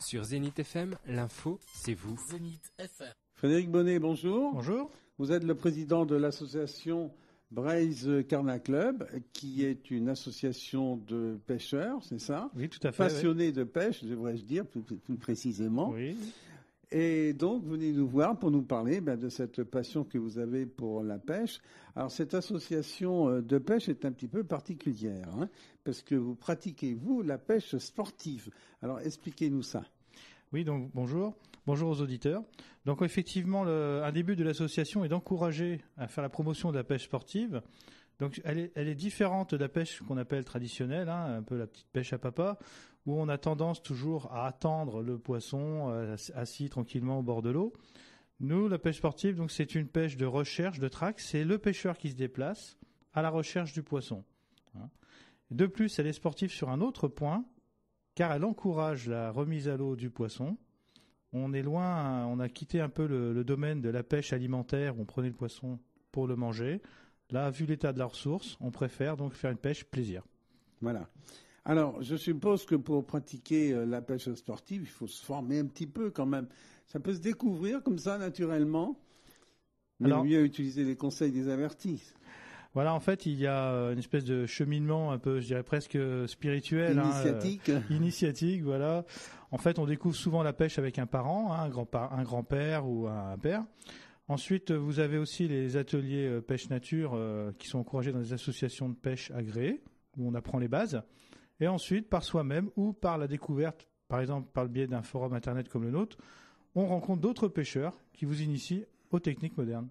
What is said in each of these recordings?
Sur Zénith FM, l'info, c'est vous. Zénith FM. Frédéric Bonnet, bonjour. Bonjour. Vous êtes le président de l'association Braise Carna Club, qui est une association de pêcheurs, c'est ça? Oui, tout à fait. Passionnés de pêche, devrais-je dire, plus précisément. Oui. Et donc, vous venez nous voir pour nous parler de cette passion que vous avez pour la pêche. Alors, cette association de pêche est un petit peu particulière, parce que vous pratiquez, vous, la pêche sportive. Alors, expliquez-nous ça. Oui, donc bonjour. Bonjour aux auditeurs. Donc effectivement, un des buts de l'association est d'encourager à faire la promotion de la pêche sportive. Donc elle est différente de la pêche qu'on appelle traditionnelle, un peu la petite pêche à papa, où on a tendance toujours à attendre le poisson assis tranquillement au bord de l'eau. Nous, la pêche sportive, donc c'est une pêche de recherche, de traque. C'est le pêcheur qui se déplace à la recherche du poisson. De plus, elle est sportive sur un autre point, car elle encourage la remise à l'eau du poisson. On est loin, on a quitté un peu le domaine de la pêche alimentaire où on prenait le poisson pour le manger. Là, vu l'état de la ressource, on préfère donc faire une pêche plaisir. Voilà. Alors, je suppose que pour pratiquer la pêche sportive, il faut se former un petit peu quand même. Ça peut se découvrir comme ça naturellement, mais mieux utiliser les conseils des avertis. Voilà, en fait, il y a une espèce de cheminement un peu, je dirais presque spirituel. Initiatique. Initiatique, voilà. En fait, on découvre souvent la pêche avec un parent, un grand-père ou un père. Ensuite, vous avez aussi les ateliers pêche nature qui sont encouragés dans des associations de pêche agréées, où on apprend les bases. Et ensuite, par soi-même ou par la découverte, par exemple par le biais d'un forum internet comme le nôtre, on rencontre d'autres pêcheurs qui vous initient aux techniques modernes.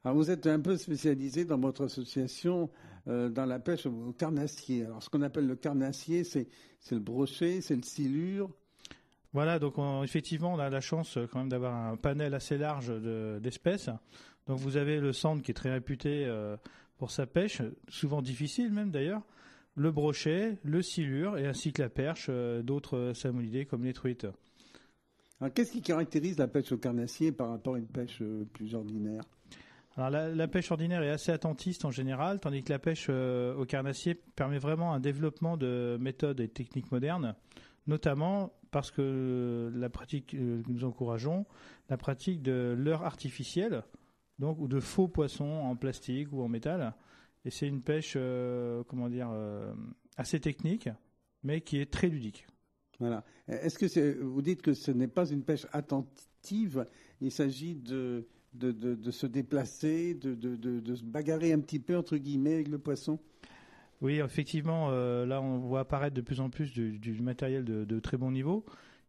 Alors vous êtes un peu spécialisé dans votre association dans la pêche au carnassier. Alors ce qu'on appelle le carnassier, c'est le brochet, c'est le silure. Voilà, donc effectivement on a la chance quand même d'avoir un panel assez large d'espèces. Donc vous avez le sandre qui est très réputé pour sa pêche, souvent difficile même d'ailleurs, le brochet, le silure et ainsi que la perche, d'autres salmonidés comme les truites. Alors qu'est-ce qui caractérise la pêche au carnassier par rapport à une pêche plus ordinaire ? Alors la pêche ordinaire est assez attentiste en général, tandis que la pêche au carnassier permet vraiment un développement de méthodes et de techniques modernes, notamment parce que la pratique que nous encourageons, la pratique de leurres artificielles, donc ou de faux poissons en plastique ou en métal, et c'est une pêche assez technique, mais qui est très ludique. Voilà. Est-ce que vous dites que ce n'est pas une pêche attentive, il s'agit de se déplacer, de se bagarrer un petit peu, entre guillemets, avec le poisson? Oui, effectivement, là, on voit apparaître de plus en plus du matériel de très bon niveau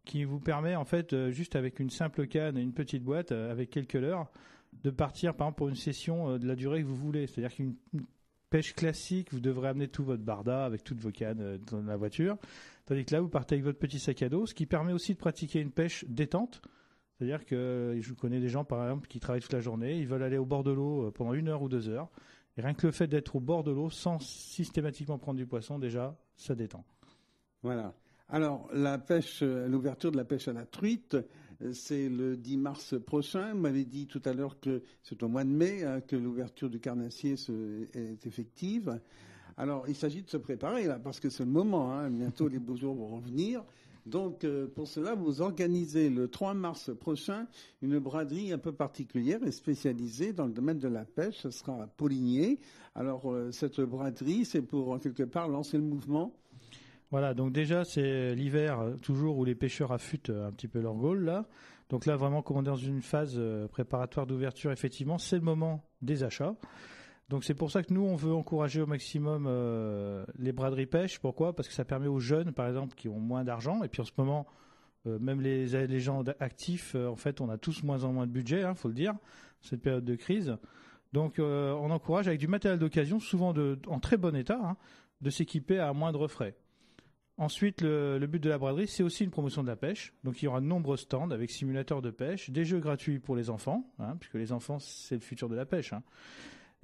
qui vous permet, en fait, juste avec une simple canne et une petite boîte, avec quelques leurres, de partir, par exemple, pour une session de la durée que vous voulez. C'est-à-dire qu'une pêche classique, vous devrez amener tout votre barda avec toutes vos cannes dans la voiture. Tandis que là, vous partez avec votre petit sac à dos, ce qui permet aussi de pratiquer une pêche détente. C'est-à-dire que je connais des gens, par exemple, qui travaillent toute la journée, ils veulent aller au bord de l'eau pendant 1 heure ou 2 heures. Et rien que le fait d'être au bord de l'eau sans systématiquement prendre du poisson, déjà, ça détend. Voilà. Alors, la pêche, l'ouverture de la pêche à la truite, c'est le 10 mars prochain. Vous m'avez dit tout à l'heure que c'est au mois de mai que l'ouverture du carnassier est effective. Alors, il s'agit de se préparer, là, parce que c'est le moment. Bientôt, les beaux jours vont revenir. Donc, pour cela, vous organisez le 3 mars prochain une braderie un peu particulière et spécialisée dans le domaine de la pêche. Ce sera à Poligné. Alors, cette braderie, c'est pour, quelque part, lancer le mouvement. Voilà, donc déjà, c'est l'hiver, toujours, où les pêcheurs affûtent un petit peu leur gaule, là. Donc là, vraiment, comme on est dans une phase préparatoire d'ouverture, effectivement, c'est le moment des achats. Donc c'est pour ça que nous, on veut encourager au maximum les braderies pêche. Pourquoi ? Parce que ça permet aux jeunes, par exemple, qui ont moins d'argent. Et puis en ce moment, même les gens actifs, en fait, on a tous moins en moins de budget, faut le dire, cette période de crise. Donc on encourage avec du matériel d'occasion, souvent en très bon état, de s'équiper à moindre frais. Ensuite, le but de la braderie, c'est aussi une promotion de la pêche. Donc il y aura de nombreux stands avec simulateurs de pêche, des jeux gratuits pour les enfants, puisque les enfants, c'est le futur de la pêche.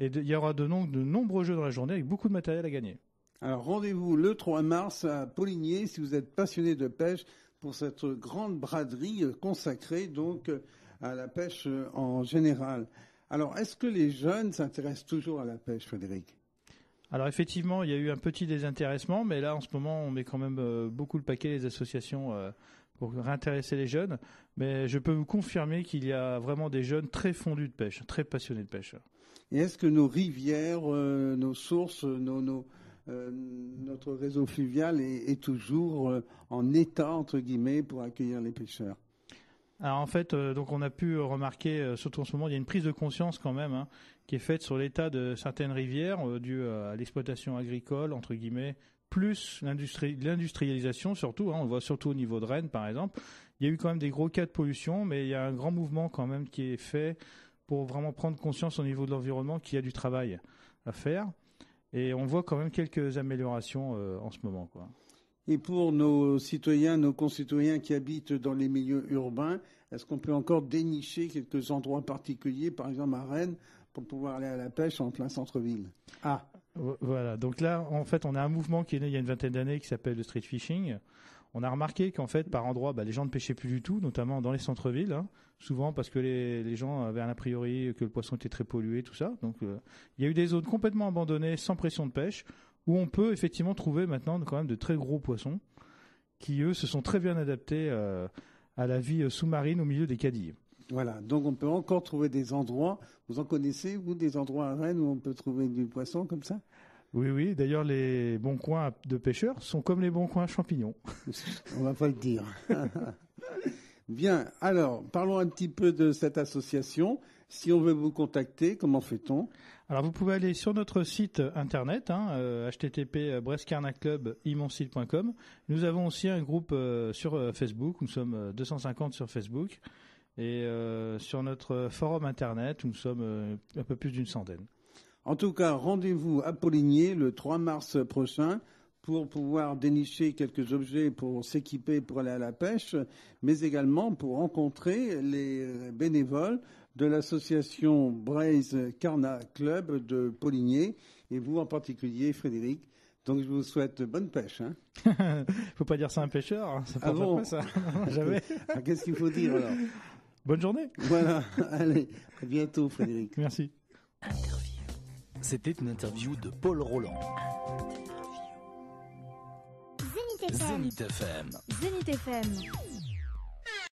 Et il y aura de nombreux jeux dans la journée avec beaucoup de matériel à gagner. Alors rendez-vous le 3 mars à Poligné si vous êtes passionné de pêche pour cette grande braderie consacrée donc à la pêche en général. Alors est-ce que les jeunes s'intéressent toujours à la pêche, Frédéric ? Alors effectivement, il y a eu un petit désintéressement, mais là en ce moment on met quand même beaucoup le paquet les associations pour réintéresser les jeunes. Mais je peux vous confirmer qu'il y a vraiment des jeunes très fondus de pêche, très passionnés de pêche. Et est-ce que nos rivières, nos sources, notre réseau fluvial est toujours en état, entre guillemets, pour accueillir les pêcheurs? Alors en fait, donc on a pu remarquer, surtout en ce moment, il y a une prise de conscience quand même qui est faite sur l'état de certaines rivières due à l'exploitation agricole, entre guillemets, plus l'industrialisation surtout. On le voit surtout au niveau de Rennes, par exemple. Il y a eu quand même des gros cas de pollution, mais il y a un grand mouvement quand même qui est fait pour vraiment prendre conscience au niveau de l'environnement qu'il y a du travail à faire. Et on voit quand même quelques améliorations en ce moment, quoi. Et pour nos citoyens, nos concitoyens qui habitent dans les milieux urbains, est-ce qu'on peut encore dénicher quelques endroits particuliers, par exemple à Rennes, pour pouvoir aller à la pêche en plein centre-ville? Ah, voilà. Donc là, en fait, on a un mouvement qui est né il y a une vingtaine d'années qui s'appelle le street fishing. On a remarqué qu'en fait, par endroits, les gens ne pêchaient plus du tout, notamment dans les centres-villes, souvent parce que les gens avaient a priori que le poisson était très pollué, tout ça. Donc, il y a eu des zones complètement abandonnées, sans pression de pêche, où on peut effectivement trouver maintenant quand même de très gros poissons qui, eux, se sont très bien adaptés à la vie sous-marine au milieu des cadilles. Voilà, donc on peut encore trouver des endroits, vous en connaissez, vous, des endroits à Rennes où on peut trouver du poisson comme ça? Oui, d'ailleurs, les bons coins de pêcheurs sont comme les bons coins champignons. On va pas le dire. Bien, alors, parlons un petit peu de cette association. Si on veut vous contacter, comment fait-on? Alors, vous pouvez aller sur notre site internet, http://brescarnaclub.com. Nous avons aussi un groupe sur Facebook. Nous sommes 250 sur Facebook. Et sur notre forum internet, nous sommes un peu plus d'une centaine. En tout cas, rendez-vous à Poligné le 3 mars prochain pour pouvoir dénicher quelques objets pour s'équiper pour aller à la pêche, mais également pour rencontrer les bénévoles de l'association Braise Carna Club de Poligné, et vous en particulier, Frédéric. Donc je vous souhaite bonne pêche. Faut pas dire ça à un pêcheur, ça ah bon ça. Jamais. Qu'est-ce qu'il faut dire alors? Bonne journée. Voilà, allez, à bientôt Frédéric. Merci. C'était une interview de Paul Roland. Zénith FM. Zénith FM.